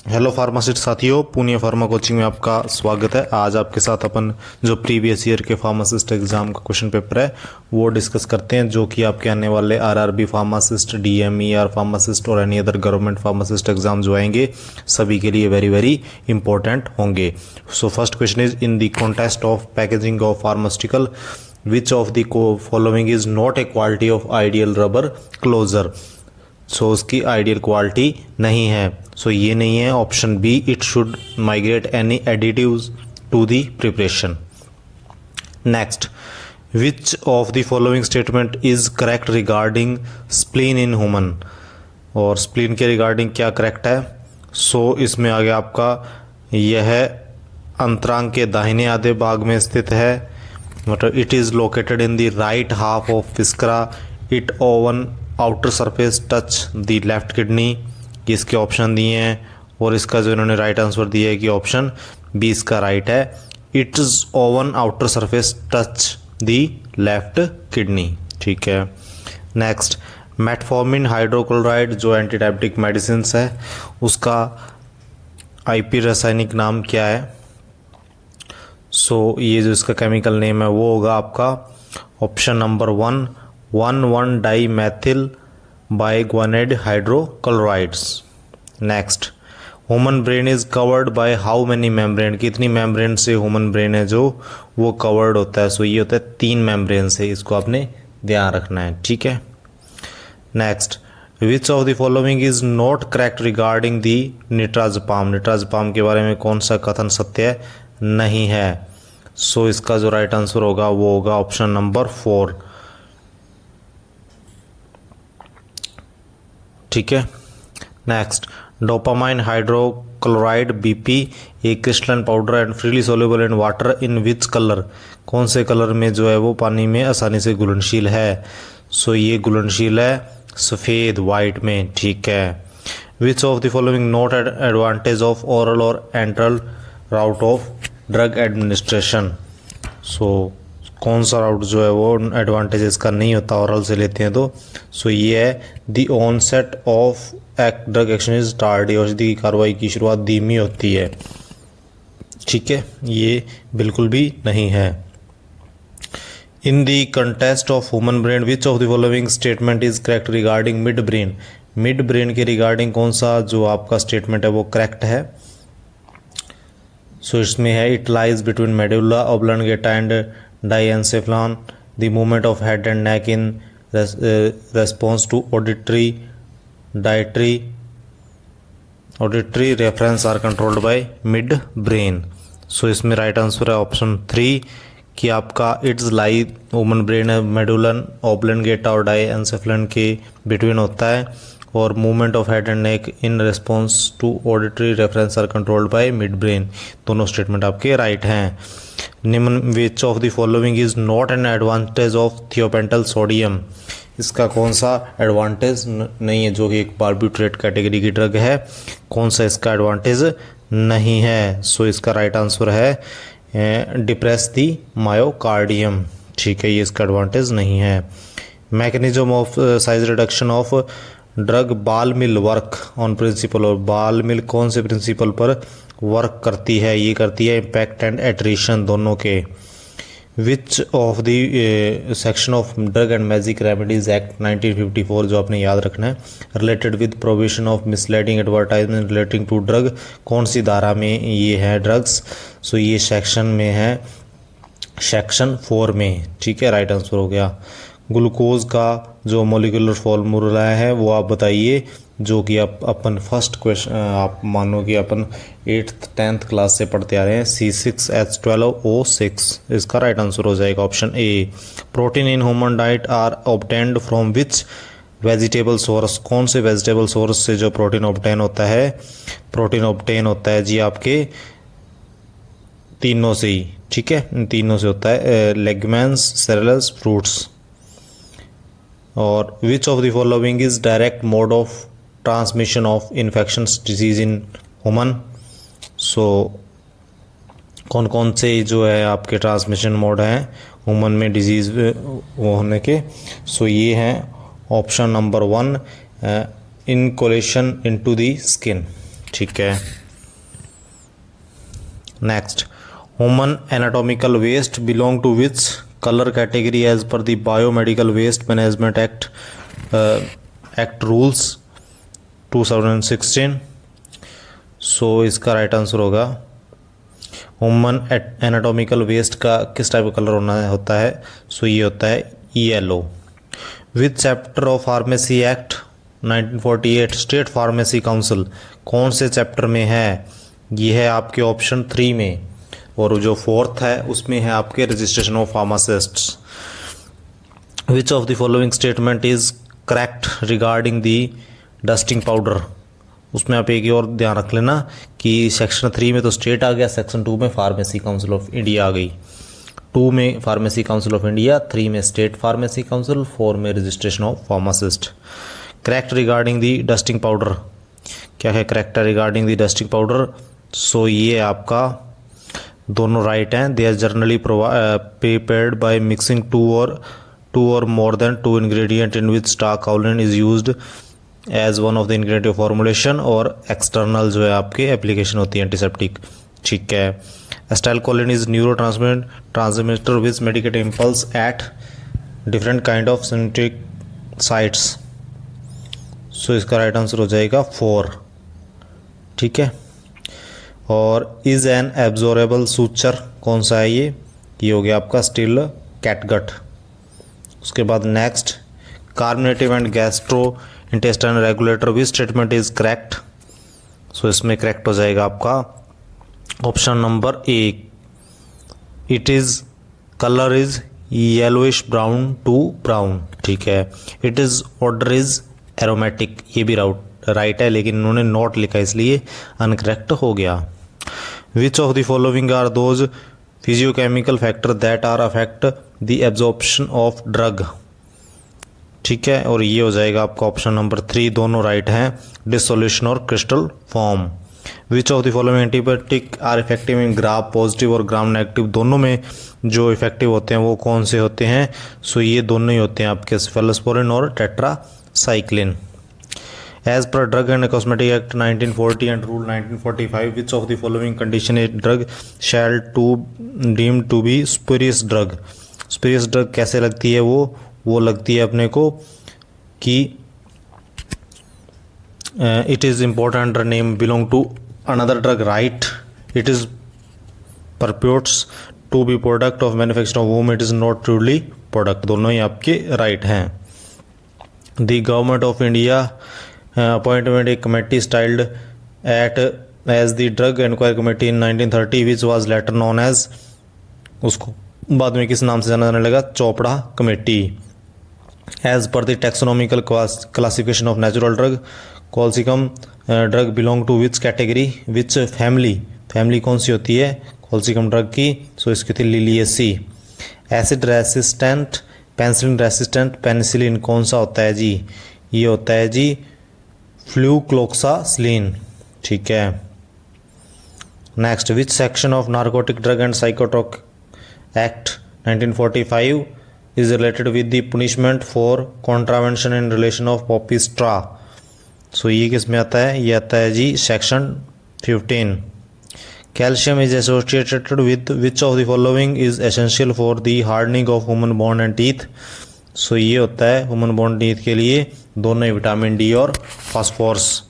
Hello pharmacist साथियों, Pune pharma coaching में आपका स्वागत है। आज आपके साथ अपन जो प्रीवियस ईयर के फार्मासिस्ट एग्जाम का क्वेश्चन पेपर है वो डिस्कस करते हैं, जो कि आपके आने वाले आरआरबी फार्मासिस्ट, डीएमईआर फार्मासिस्ट और any other government pharmacist exam जो आएंगे सभी के लिए वेरी वेरी इंपॉर्टेंट होंगे। So first question is, in the context of packaging of pharmaceutical which of the following is not a quality of ideal rubber closure. So उसकी ideal quality नहीं है। So ये नहीं है option B, it should migrate any additives to the preparation. Next, which of the following statement is correct regarding spleen in human. और spleen के regarding क्या correct है। सो इसमें आगे आपका यह अंतरांग के दाहिने आधे भाग में स्थित है, मतलब it is located in the right half of viscera, it own outer surface touch the left kidney. इसके ऑप्शन दिए हैं और इसका जो इन्होंने राइट आंसर दिया है कि ऑप्शन बी इसका राइट है, it is oven outer surface touch the left kidney. ठीक है। नेक्स्ट, मेटफॉर्मिन हाइड्रोक्लोराइड जो एंटीडायबिटिक मेडिसिन है उसका आईपी रासायनिक नाम क्या है। सो ये जो इसका केमिकल नेम है वो होगा आपका option number 1 dimethyl biguanide hydrochlorides. Next, human brain is covered by how many membrane. कितनी मेम्ब्रेन से ह्यूमन ब्रेन है जो वो कवर्ड होता है। सो ये होता है 3 मेम्ब्रेन से, इसको आपने ध्यान रखना है। ठीक है। Next, which of the following is not correct regarding the nitrazepam. Nitrazepam के बारे में कौन सा कथन सत्य नहीं है। सो इसका जो राइट आंसर होगा वो होगा ऑप्शन नंबर 4। ठीक है। Next, dopamine hydrochloride BP A crystalline powder and freely soluble in water in which colour. कौन से कलर में जो है वो पानी में आसानी से घुलनशील है। सो ये घुलनशील है सफ़ेद वाइट में। ठीक है। Which of the following not advantage of oral और enteral route of drug administration. So कौन सा राउट जो है वो एडवांटेज इसका नहीं होता, ओरल से लेते हैं तो। सो ये है the onset of drug action is tardy. औषधि की कार्रवाई की शुरुआत धीमी होती है। ठीक है, ये बिल्कुल भी नहीं है। In the context of human brain which of the following statement is correct regarding mid brain. Mid brain के रिगार्डिंग कौन सा जो आपका स्टेटमेंट है वो करेक्ट है। सो इसमें है, it lies between medulla oblongata and diencephalon, the movement of head and neck in response to auditory reference are controlled by mid brain. So इसमें राइट आंसर है ऑप्शन 3 कि आपका इट्स लाई ह्यूमन ब्रेन है मेडुलन oblongata और डाइएन्सेफलन के between होता है, और movement of head and neck in response to auditory reference are controlled by mid brain. दोनों स्टेटमेंट आपके राइट हैं। निम्न which of the following is not an advantage of thiopental sodium. इसका कौन सा एडवांटेज नहीं है, जो कि एक बार्बिट्रेट कैटेगरी की ड्रग है। कौन सा इसका एडवांटेज नहीं है। सो इसका राइट आंसर है डिप्रेस दी मायोकार्डियम। ठीक है, ये इसका एडवांटेज नहीं है। Mechanism of size reduction of drug बाल मिल वर्क ऑन प्रिंसिपल। और बाल मिल कौन से प्रिंसिपल पर वर्क करती है। ये करती है इम्पैक्ट एंड एट्रीशन दोनों के। Which of the section of drug and magic remedies act 1954 जो आपने याद रखना है, related with provision of misleading advertisement relating to drug. कौन सी धारा में ये है ड्रग्स। सो ये सेक्शन में है सेक्शन 4 में। ठीक है, राइट आंसर हो गया। ग्लूकोज का जो मोलिकुलर फॉर्मूला है वो आप बताइए, जो कि आप अपन फर्स्ट क्वेश्चन आप मानो कि अपन 8th 10th क्लास से पढ़ते आ रहे हैं, C6H12O6। इसका राइट आंसर हो जाएगा option A. Protein in human diet are obtained from which vegetable source. कौन से वेजिटेबल सोर्स से जो प्रोटीन ऑब्टेन होता है। प्रोटीन ऑब्टेन होता है जी आपके तीनों से ही। ठीक है, इन तीनों से होता है, लेगमेंट्स, सेरेल्स, फ्रूट्स। और which of the following is direct mode of transmission of infections disease in human. So कौन कौन से जो है आपके ट्रांसमिशन मोड हैं ह्यूमन में डिजीज वो होने के। सो ये हैं option number 1 inoculation into the skin. ठीक है। Next, human anatomical waste belong to which colour category as per the biomedical waste management act rules 2016। So इसका राइट आंसर होगा ह्यूमन एनाटॉमिकल वेस्ट का किस टाइप का colour होता है। So ये होता है yellow. With chapter of pharmacy act 1948 state pharmacy council कौन से चैप्टर में है? ये है आपके ऑप्शन 3 में, और जो 4th है उसमें है आपके registration of pharmacists. Which of the following statement is correct regarding the dusting powder? उसमें आप एक और ध्यान रख लेना कि सेक्शन 3 में तो स्टेट आ गया, सेक्शन 2 में फार्मेसी काउंसिल ऑफ इंडिया आ गई। 2 में फार्मेसी काउंसिल ऑफ इंडिया, 3 में स्टेट फार्मेसी काउंसिल, 4 में registration of pharmacist. Correct regarding the dusting powder, क्या है correct regarding the dusting powder? So ये आपका दोनों राइट हैं। They are generally prepared by mixing two और more than 2 ingredient in which starch kaolin is used as one of the ingredient of formulation, और external जो है आपके एप्लीकेशन होती है एंटीसेप्टिक। ठीक है। Acetylcholine is neuro transmitter which medicate impulse at different kind of synaptic sites. So इसका right answer हो जाएगा 4। ठीक है। और इज एन एब्जॉर्बेबल सूचर कौन सा है? ये हो गया आपका स्टिल कैटगट। उसके बाद next, carminative and gastro intestine regulator which statement is correct? So इसमें करेक्ट हो जाएगा आपका option number 1। It is colour is yellowish brown to brown. ठीक है। It is odour is aromatic, ये भी राइट है, लेकिन उन्होंने नॉट लिखा इसलिए अनकरेक्ट हो गया। Which of the following are those physicochemical factor that are affect the absorption of drug? ठीक है। और ये हो जाएगा आपका ऑप्शन नंबर 3, दोनों राइट हैं, डिसोल्यूशन और crystal form. Which of the following antibiotic are effective in gram positive और ग्राम नेगेटिव? दोनों में जो इफेक्टिव होते हैं वो कौन से होते हैं? सो ये दोनों ही होते हैं आपके सेफेलोस्पोरिन और tetracycline. As per drug and cosmetic act 1940 and rule 1945 which of the following condition a drug shall to deem to be spurious drug? Spurious drug कैसे लगती है? वो लगती है अपने को कि it is important name belong to another drug, right? It is purports to be product of manufacture of whom, it is not truly product. दोनों ही आपके राइट हैं। The government of India appointment a committee styled at as the drug inquiry committee in 1930 which was later known as, उसको बाद में किस नाम से जाना जाने लगा? Chopra committee. As per the taxonomical classification of natural drug colchicum drug belong to which category, which family कौन सी होती है कॉल्सिकम ड्रग की? सो इसकी थी Liliaceae. Acid resistant penicillin resistant penicillin कौन सा होता है जी? ये होता है जी फ्लूक्लोक्सासिलिन। ठीक है। Next, which section of narcotic drug and psychotropic act 1945 is related with the punishment for contravention in relation of poppy straw? So ये किस में आता है? ये आता है जी section 15। Calcium is associated with which of the following is essential for the hardening of human bone and teeth? So ये होता है ह्यूमन बोन टीथ के लिए दोनों ही विटामिन डी और phosphorus.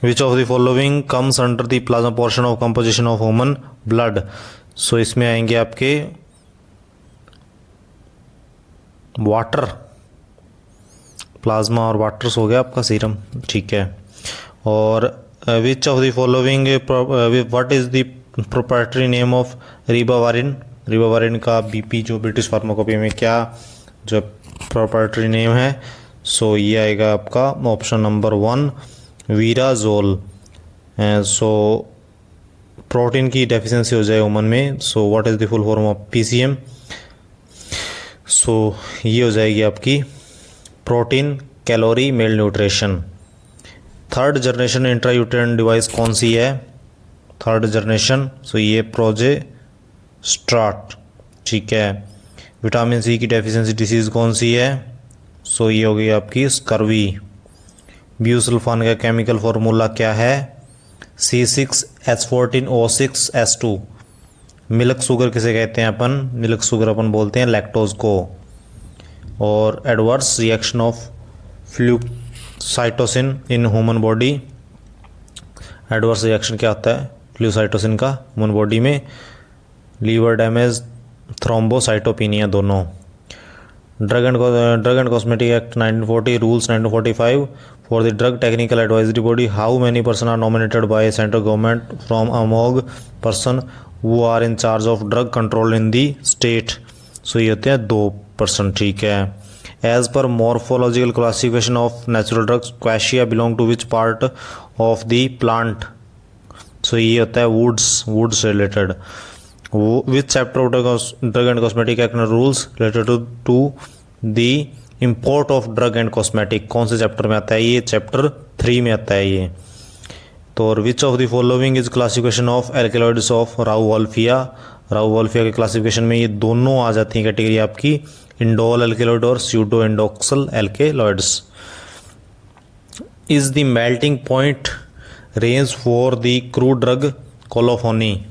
Which of the following comes under the plasma portion of composition of human blood? So इसमें आएंगे आपके वाटर, प्लाज्मा और वाटर्स हो गया आपका सीरम। ठीक है। और which of the following what is the proprietary name of ribavirin? Ribavirin का बीपी जो ब्रिटिश फार्माकोपी में क्या जो प्रोप्राइटरी नेम है? सो ये आएगा आपका option number 1 Virazole. So protein की डेफिशिएंसी हो जाए ह्यूमन में, so what is the full form of PCM? So ये हो जाएगी आपकी protein calorie malnutrition. Third generation intrauterine device कौन सी है? थर्ड जनरेशन, सो ये प्रोजेस्टेरॉन। ठीक है। विटामिन सी की डेफिशिएंसी डिसीज कौन सी है? सो ये हो गई आपकी स्कर्वी। ब्यूसल्फान का केमिकल फॉर्मूला क्या है? C6H14O6S2। मिल्क शुगर किसे कहते हैं अपन? मिल्क शुगर अपन बोलते हैं लैक्टोज को। और adverse reaction of flucytosine in human body, adverse reaction क्या होता है फ्लूसाइटोसिन का ह्यूमन बॉडी में? लीवर डैमेज, थ्रोम्बोसाइटोपिनिया दोनों। Drug and cosmetic act 1940, rules 1945 for the drug technical advisory body, how many person are nominated by central government from among person who are in charge of drug control in the state? So ये होते हैं 2%। ठीक है। As per morphological classification of natural drugs, quassia belong to which part of the plant? So ये होता है woods related. Which chapter of drug and cosmetic act rules related to the import of drug and cosmetic, कौन से chapter में आता है ये? Chapter 3 में आता है ये। तो which of the following is classification of alkaloids of rauwolfia? Rauwolfia के क्लासिफिकेशन में ये दोनों आ जाती हैं कैटेगरी आपकी, इंडोल एल्केलॉइड और pseudo indoxyl alkaloids. Is the melting point range for the crude drug colophony?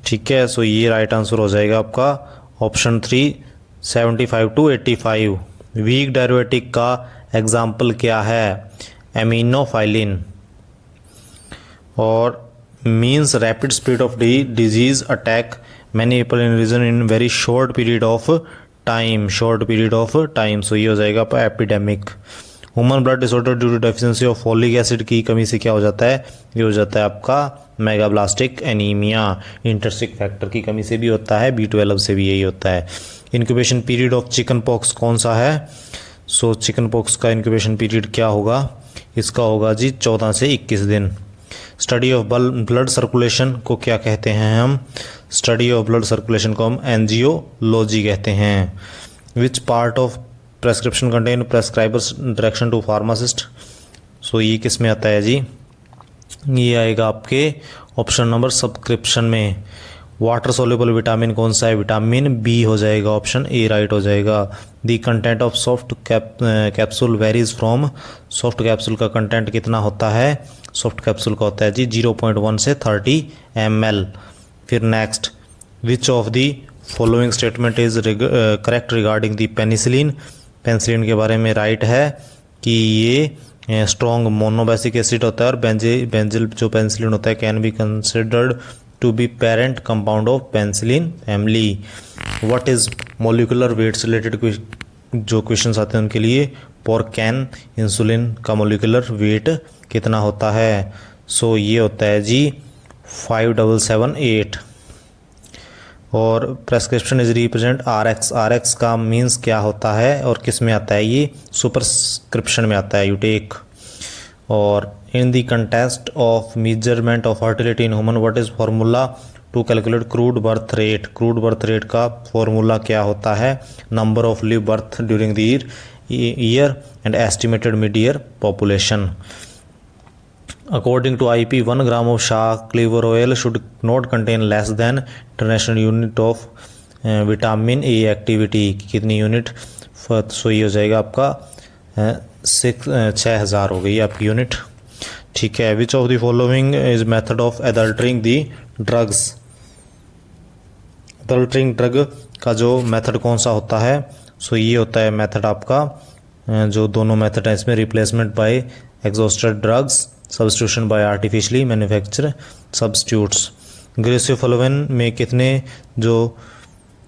ठीक है। सो ये राइट आंसर हो जाएगा आपका ऑप्शन 3, 75 to 85। वीक डेरिवेटिव का एग्जाम्पल क्या है? एमिनोफाइलिन। और means rapid speed of the disease attack many people in region in very short period of time, so ये हो जाएगा आपका epidemic. Human blood disorder due to deficiency of folic acid की कमी से क्या हो जाता है? ये हो जाता है आपका मेगाब्लास्टिक एनीमिया। इंटरस्टिक फैक्टर की कमी से भी होता है, B12 से भी यही होता है। Incubation period of chicken pox कौन सा है? सो चिकन पॉक्स का इंक्यूबेशन पीरियड क्या होगा? इसका होगा जी 14 से 21 दिन। स्टडी ऑफ ब्लड सर्कुलेशन को क्या कहते हैं हम? स्टडी ऑफ ब्लड सर्कुलेशन को हम एंजियोलॉजी कहते हैं। Which part of prescription contain prescribers direction to pharmacist? So ये किस में आता है जी? ये आएगा आपके ऑप्शन नंबर सब्सक्रिप्शन में। वाटर सोल्यूबल विटामिन कौन सा है? विटामिन बी हो जाएगा, ऑप्शन ए राइट हो जाएगा। The content of soft capsule varies from, soft capsule का कंटेंट कितना होता है? सॉफ्ट कैप्सूल का होता है जी 0.1 से 30 ml। फिर next, which of the following statement is correct regarding the penicillin? Penicillin के बारे में राइट है कि ये स्ट्रॉन्ग मोनोबेसिक एसिड होता है और बेंजिल जो पेनिसिलिन होता है can be considered to be parent compound of penicillin family. What is molecular weight से रिलेटेड जो क्वेश्चंस आते हैं उनके लिए, फॉर कैन इंसुलिन का मोलिकुलर वेट कितना होता है? सो ये होता है जी 5778। और प्रेस्क्रिप्शन इज रिप्रेजेंट RX का मीन्स क्या होता है और किस में आता है? ये सुपरस्क्रिप्शन में आता है, यू टेक। और in the contest of measurement of fertility in human what is formula to calculate crude birth rate? Crude birth rate का फॉर्मूला क्या होता है? Number of live birth during the year and estimated mid year population. According to IP, 1 gram of shark liver oil should not contain less than international unit of vitamin A activity. कितनी unit? सो ये हो जाएगा आपका 6000 हो गई आपकी unit. ठीक है। Which of the following is method of adulterating the drugs? Adulterating drug का जो मेथड कौन सा होता है? सो ये होता है मेथड आपका, जो दोनों मेथड है इसमें, replacement by exhausted drugs, substitution by artificially manufacture substitutes. Griseofulvin में कितने जो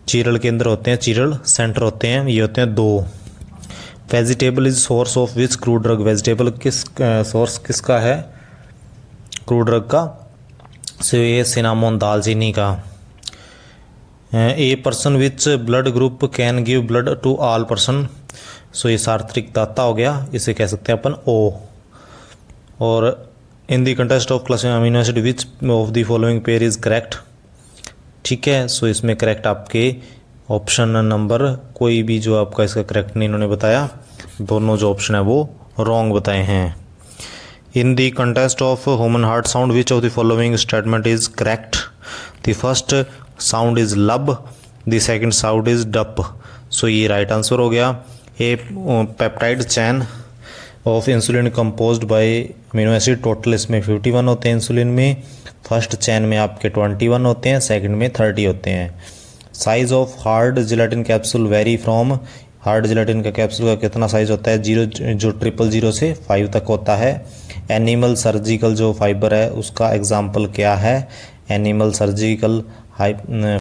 चीरल केंद्र होते हैं, चीरल सेंटर होते हैं? ये होते हैं 2। Vegetable is source of which crude drug? Vegetable किस सोर्स किसका है क्रूड ड्रग का? सो ये सिनामोन दालचीनी का। A person which blood group can give blood to all person? So ये सार्वत्रिक दाता हो गया, इसे कह सकते हैं अपन O। और in the context of classification amino acid which of the following pair is correct? ठीक है। सो इसमें करेक्ट आपके ऑप्शन नंबर कोई भी जो आपका इसका करेक्ट नहीं इन्होंने बताया, दोनों जो ऑप्शन है वो रॉन्ग बताए हैं। In the context of human heart sound which of the following statement is correct? The first sound is lub, the second sound is dub. So ये राइट आंसर हो गया। A peptide chain of insulin composed by amino acid, total इसमें 51 होते हैं insulin में। First चैन में आपके 21 होते हैं, सेकंड में 30 होते हैं। Size of hard gelatin capsule very from, hard gelatin का कैप्सूल का कितना साइज होता है, 0 से 5 तक होता है। एनिमल सर्जिकल जो फाइबर है उसका एग्जाम्पल क्या है, एनिमल सर्जिकल